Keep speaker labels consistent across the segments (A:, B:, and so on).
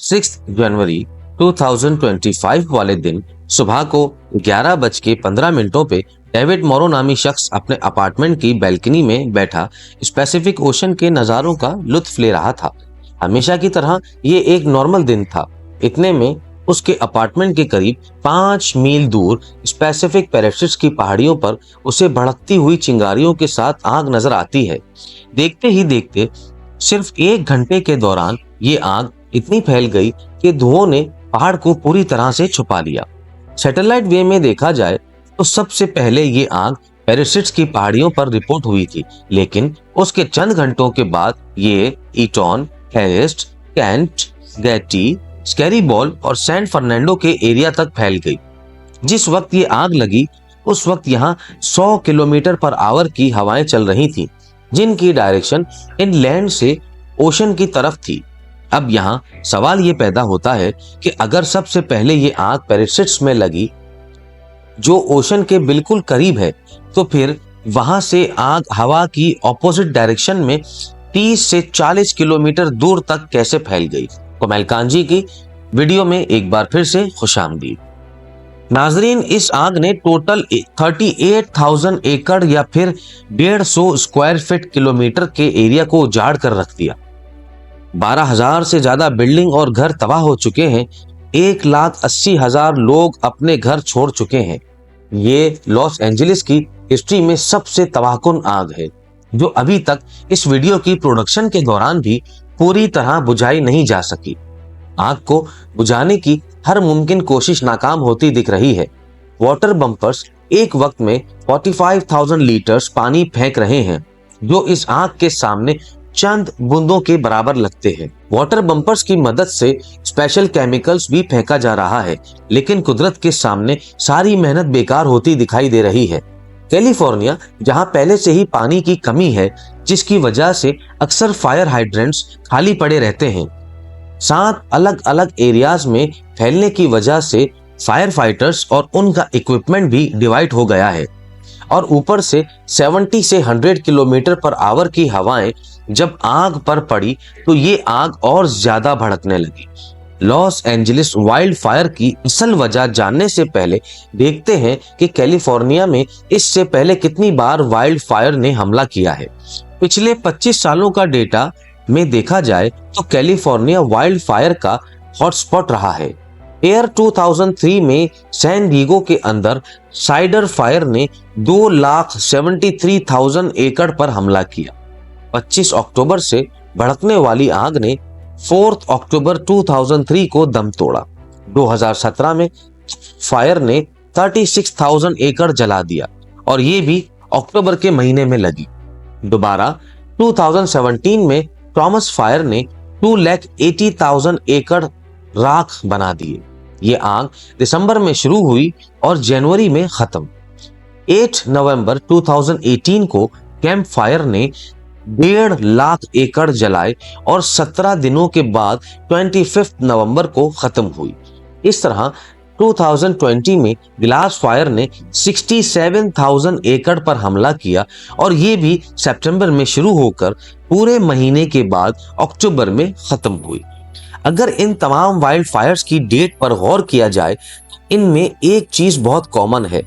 A: 6 जनवरी 2025 वाले दिन सुबह को 11:15 पे डेविड मोरो नामी शख्स अपने अपार्टमेंट की बैल्कनी में बैठा पैसिफिक ओशन के नज़ारों का लुत्फ ले रहा था। हमेशा की तरह ये एक नॉर्मल दिन था। इतने में उसके अपार्टमेंट के करीब 5 मील दूर पैसिफिक पैलिसेड्स की पहाड़ियों पर उसे भड़कती हुई चिंगारियों के साथ आग नजर आती है। देखते ही देखते सिर्फ 1 घंटे के दौरान ये आग इतनी फैल गई कि धुओं ने पहाड़ को पूरी तरह से छुपा लिया। सैटेलाइट वे में देखा जाए तो सबसे पहले ये आग पैलिसेड्स की पहाड़ियों पर रिपोर्ट हुई थी, लेकिन उसके चंद घंटों के बाद ये ईटॉन, हेरेस्ट, कैंट, गैटी, स्कैरीबॉल और सैन फर्नांडो के एरिया तक फैल गई। जिस वक्त ये आग लगी उस वक्त यहाँ 100 किलोमीटर पर आवर की हवाएं चल रही थी, जिनकी डायरेक्शन इनलैंड से ओशन की तरफ थी। अब यहाँ सवाल ये पैदा होता है कि अगर सबसे पहले ये आग पैलिसेड्स में लगी जो ओशन के बिल्कुल करीब है, तो फिर वहां से आग हवा की ऑपोजिट डायरेक्शन में 30 से 40 किलोमीटर दूर तक कैसे फैल गई। कोमल कांजी की वीडियो में एक बार फिर से खुशामदीद। नाजरीन, इस आग ने टोटल 38,000 एकड़ या फिर 150 स्क्वायर फीट किलोमीटर के एरिया को उजाड़ कर रख दिया। 12,000 से ज्यादा बिल्डिंग और घर तबाह हो चुके हैं। 1,80,000 लोग अपने घर छोड़ चुके हैं। ये लॉस एंजलिस की हिस्ट्री में सबसे तबाहकुन आग है, जो अभी तक इस वीडियो की प्रोडक्शन के दौरान भी पूरी तरह बुझाई नहीं जा सकी। आग को बुझाने की हर मुमकिन कोशिश नाकाम होती दिख रही है। वाटर बम्पर्स एक वक्त में 45,000 लीटर्स पानी फेंक रहे हैं, जो इस आग के सामने चंद बूंदों के बराबर लगते हैं। वाटर बम्पर्स की मदद से स्पेशल केमिकल्स भी फेंका जा रहा है, लेकिन कुदरत के सामने सारी मेहनत बेकार होती दिखाई दे रही है। कैलिफोर्निया, जहां पहले से ही पानी की कमी है, जिसकी वजह से अक्सर फायर हाइड्रेंट्स खाली पड़े रहते हैं, 7 अलग अलग एरियाज में फैलने की वजह से फायर फाइटर्स और उनका इक्विपमेंट भी डिवाइड हो गया है। और ऊपर से 70 से 100 किलोमीटर पर आवर की हवाएं जब आग पर पड़ी तो ये आग और ज्यादा भड़कने लगी। लॉस एंजलिस वाइल्ड फायर की असल वजह जानने से पहले देखते हैं कि कैलिफोर्निया में इससे पहले कितनी बार वाइल्ड फायर ने हमला किया है। पिछले 25 सालों का डेटा में देखा जाए तो कैलिफोर्निया वाइल्ड फायर का हॉटस्पॉट रहा है। एयर 2003 में सैन डिएगो के अंदर साइडर फायर ने 2,73,000 एकड़ पर हमला किया। 25 अक्टूबर से भड़कने वाली आग ने 4 अक्टूबर 2003 को दम तोड़ा। 2017 में फायर ने 36,000 एकड़ जला दिया और ये भी अक्टूबर के महीने में लगी। दोबारा 2017 में टॉमस फायर ने 2,80,000 एकड़ राख बना दिए। ये आग दिसंबर में शुरू हुई और जनवरी में खत्म। 8 नवंबर 2018 को कैंप फायर ने 1.5 लाख एकड़ जलाए और 17 दिनों के बाद 25 नवंबर को खत्म हुई। इस तरह 2020 में ग्लास फायर ने 67,000 एकड़ पर हमला किया और ये भी सितंबर में शुरू होकर पूरे महीने के बाद अक्टूबर में खत्म हुई। अगर इन तमाम वाइल्ड फायर्स की डेट पर गौर किया जाए तो इनमें एक चीज बहुत कॉमन है,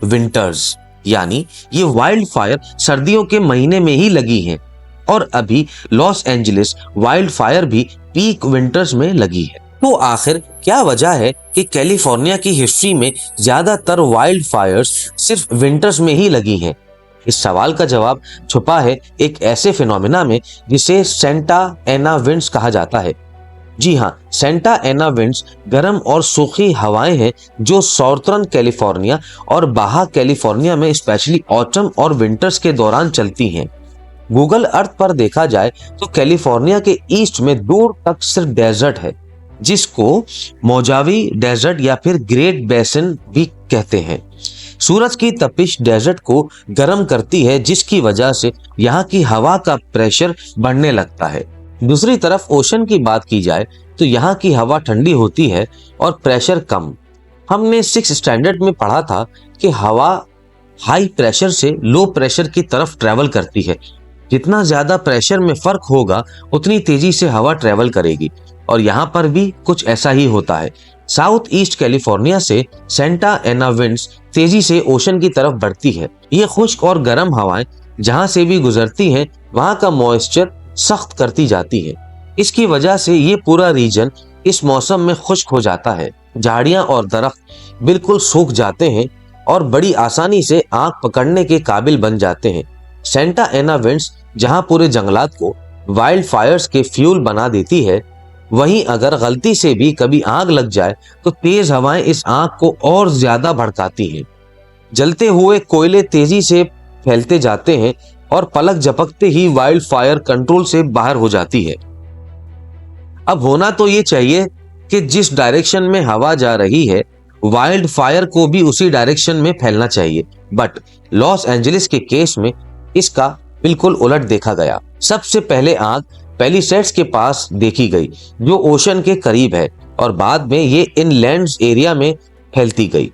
A: विंटर्स। यानी ये वाइल्ड फायर सर्दियों के महीने में ही लगी हैं और अभी लॉस एंजलिस वाइल्ड फायर भी पीक विंटर्स में लगी है। तो आखिर क्या वजह है कि कैलिफोर्निया की हिस्ट्री में ज्यादातर वाइल्ड फायर्स सिर्फ विंटर्स में ही लगी हैं? इस सवाल का जवाब छुपा है एक ऐसे फिनोमिना में जिसे सेंटा एना विंड्स कहा जाता है। जी हाँ, सेंटा एना विंड्स गर्म और सूखी हवाएं हैं जो सॉर्थर्न कैलिफोर्निया और बाहा कैलिफोर्निया में स्पेशली ऑटम और विंटर्स के दौरान चलती हैं। गूगल अर्थ पर देखा जाए तो कैलिफोर्निया के ईस्ट में दूर तक सिर्फ डेजर्ट है, जिसको मोजावी डेजर्ट या फिर ग्रेट बेसिन भी कहते हैं। सूरज की तपिश डेजर्ट को गर्म करती है, जिसकी वजह से यहाँ की हवा का प्रेशर बढ़ने लगता है। दूसरी तरफ ओशन की बात की जाए तो यहाँ की हवा ठंडी होती है और प्रेशर कम। हमने 6 स्टैंडर्ड में पढ़ा था कि हवा हाई प्रेशर से लो प्रेशर की तरफ ट्रेवल करती है। जितना ज्यादा प्रेशर में फर्क होगा उतनी तेजी से हवा ट्रेवल करेगी और यहाँ पर भी कुछ ऐसा ही होता है। साउथ ईस्ट कैलिफोर्निया से सेंटा एना विंड्स तेजी से ओशन की तरफ बढ़ती है। ये खुश्क और गर्म हवाएं जहां से भी गुजरती हैं, वहां का मॉइस्चर सख्त करती जाती है। इसकी वजह से ये पूरा रीजन इस मौसम में खुश्क हो जाता है। झाड़ियां और दरख्त बिल्कुल सूख जाते हैं और बड़ी आसानी से आग पकड़ने के काबिल बन जाते हैं। सेंटा एना विंड्स जहां पूरे जंगलात को वाइल्ड फायर्स के फ्यूल बना देती है, वहीं अगर गलती से भी कभी आग लग जाए तो तेज हवाएं इस आग को और ज्यादा भड़काती हैं। जलते हुए कोयले तेजी से फैलते जाते हैं और पलक झपकते ही वाइल्ड फायर कंट्रोल से बाहर हो जाती है। अब होना तो ये चाहिए कि जिस डायरेक्शन में हवा जा रही है, वाइल्ड फायर को भी उसी डायरेक्शन में फैलना चाहिए, बट लॉस एंजलिस के केस में इसका बिल्कुल उलट देखा गया। सबसे पहले आग पैलिसेड्स के पास देखी गई, जो ओशन के करीब है, और बाद में ये इनलैंड्स एरिया में फैलती गई।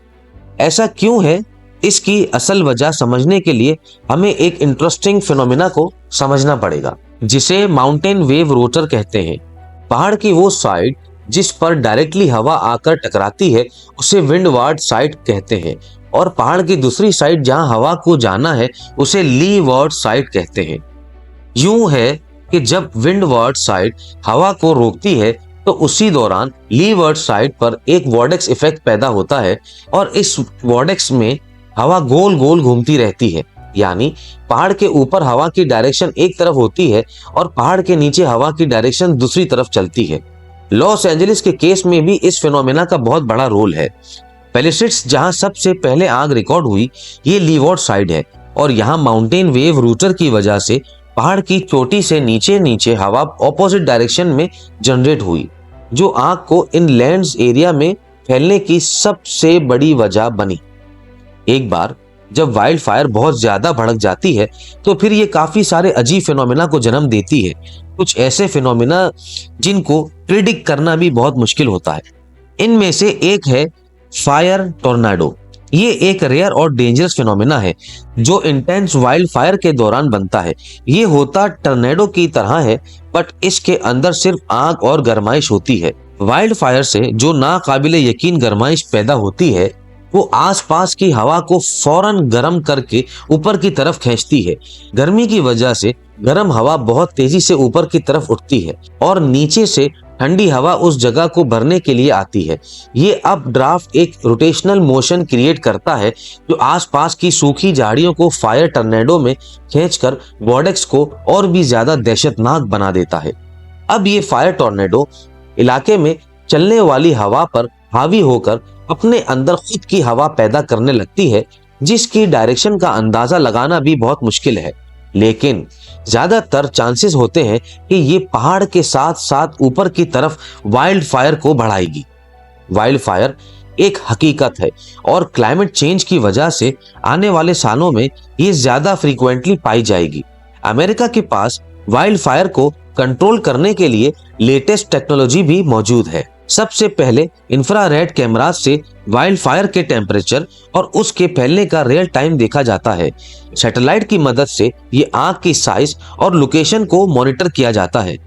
A: ऐसा क्यों है? इसकी असल वजह समझने के लिए हमें एक इंटरेस्टिंग फिनोमिना को समझना पड़ेगा, जिसे माउंटेन वेव रोटर कहते हैं। पहाड़ की वो साइड जिस पर डायरेक्टली हवा आकर टकराती है, उसे विंडवार्ड साइड कहते हैं, और पहाड़ की दूसरी साइड जहां हवा को जाना है, उसे लीवार्ड साइड कहते हैं। यूं है कि जब विंडवार्ड साइड हवा को रोकती है, तो उसी दौरान लीवार्ड साइड पर एक वॉर्टेक्स इफेक्ट पैदा होता है, और इस वॉर्टेक्स में हवा गोल गोल घूमती रहती है। यानी पहाड़ के ऊपर हवा की डायरेक्शन एक तरफ होती है और पहाड़ के नीचे हवा की डायरेक्शन दूसरी तरफ चलती है। लॉस एंजलिस के केस में भी इस फिनोमेना का बहुत बड़ा रोल है। पैलिसेड्स जहां सबसे पहले आग रिकॉर्ड हुई, ये लीवार्ड साइड है, और यहाँ माउंटेन वेव रूटर की वजह से पहाड़ की चोटी से नीचे नीचे हवा ऑपोजिट डायरेक्शन में जनरेट हुई, जो आग को इनलैंड्स एरिया में फैलने की सबसे बड़ी वजह बनी। एक बार जब वाइल्ड फायर बहुत ज्यादा भड़क जाती है, तो फिर ये काफी सारे अजीब फिनोमेना को जन्म देती है। कुछ ऐसे फिनोमेना जिनको प्रिडिक्ट करना भी बहुत मुश्किल होता है। इनमें से एक है फायर टोर्नाडो। ये एक रेयर और डेंजरस फिनोमेना है जो इंटेंस वाइल्ड फायर के दौरान बनता है। ये होता टर्नेडो की तरह है, बट इसके अंदर सिर्फ आग और गर्माइश होती है। वाइल्ड फायर से जो नाकाबिले यकीन गर्माइश पैदा होती है, वो आसपास की हवा को फौरन गर्म करके ऊपर की तरफ खींचती है। गर्मी की वजह से गर्म हवा बहुत तेजी से ऊपर की तरफ उठती है और नीचे से ठंडी हवा उस जगह को भरने के लिए आती है। ये अप ड्राफ्ट एक रोटेशनल मोशन क्रिएट करता है, जो आसपास की सूखी झाड़ियों को फायर टर्नेडो में खींचकर वॉर्टेक्स को और भी ज्यादा दहशतनाक बना देता है। अब ये फायर टोर्नेडो इलाके में चलने वाली हवा पर हावी होकर अपने अंदर खुद की हवा पैदा करने लगती है, जिसकी डायरेक्शन का अंदाजा लगाना भी बहुत मुश्किल है। लेकिन ज्यादातर चांसेस होते हैं कि ये पहाड़ के साथ साथ ऊपर की तरफ वाइल्ड फायर को बढ़ाएगी। वाइल्ड फायर एक हकीकत है और क्लाइमेट चेंज की वजह से आने वाले सालों में ये ज्यादा फ्रीक्वेंटली पाई जाएगी। अमेरिका के पास वाइल्ड फायर को कंट्रोल करने के लिए लेटेस्ट टेक्नोलॉजी भी मौजूद है। सबसे पहले इंफ्रारेड कैमरास से वाइल्ड फायर के टेम्परेचर और उसके फैलने का रियल टाइम देखा जाता है। सैटेलाइट की मदद से ये आग की साइज और लोकेशन को मॉनिटर किया जाता है।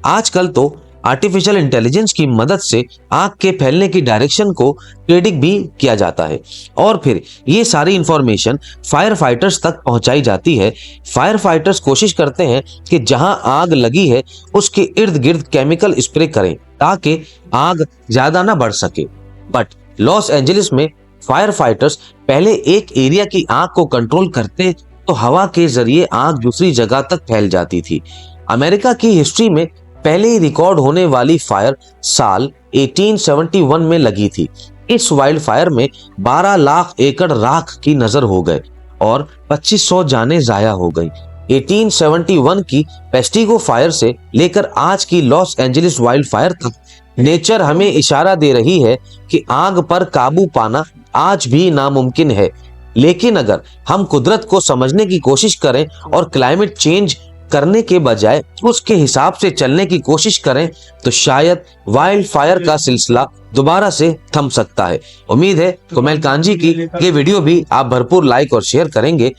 A: आजकल तो आर्टिफिशियल इंटेलिजेंस की मदद से आग के फैलने की डायरेक्शन को प्रेडिक्ट भी किया जाता है और फिर ये सारी इंफॉर्मेशन फायर फाइटर्स तक पहुंचाई जाती है। फायर फाइटर्स कोशिश करते हैं कि जहां आग लगी है उसके इर्द गिर्द केमिकल स्प्रे करें ताकि आग ज्यादा ना बढ़ सके। बट लॉस एंजलिस में फायर फाइटर्स पहले एक एरिया की आग को कंट्रोल करते तो हवा के जरिए आग दूसरी जगह तक फैल जाती थी। अमेरिका की हिस्ट्री में पहले ही रिकॉर्ड होने वाली फायर साल 1871 में लगी थी। इस वाइल्ड फायर में 12 लाख एकड़ राख की नजर हो गए और 2500 जानें जाया हो गई। 1871 की पेस्टिगो फायर से लेकर आज की लॉस एंजलिस वाइल्ड फायर तक नेचर हमें इशारा दे रही है कि आग पर काबू पाना आज भी नामुमकिन है। लेकिन अगर हम कुदरत को समझने की कोशिश करें और क्लाइमेट चेंज करने के बजाय उसके हिसाब से चलने की कोशिश करें तो शायद वाइल्ड फायर का सिलसिला दोबारा से थम सकता है। उम्मीद है कुमैल कांजी की ये वीडियो भी आप भरपूर लाइक और शेयर करेंगे।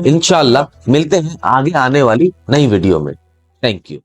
A: इंशाअल्लाह मिलते हैं आगे आने वाली नई वीडियो में। Thank you.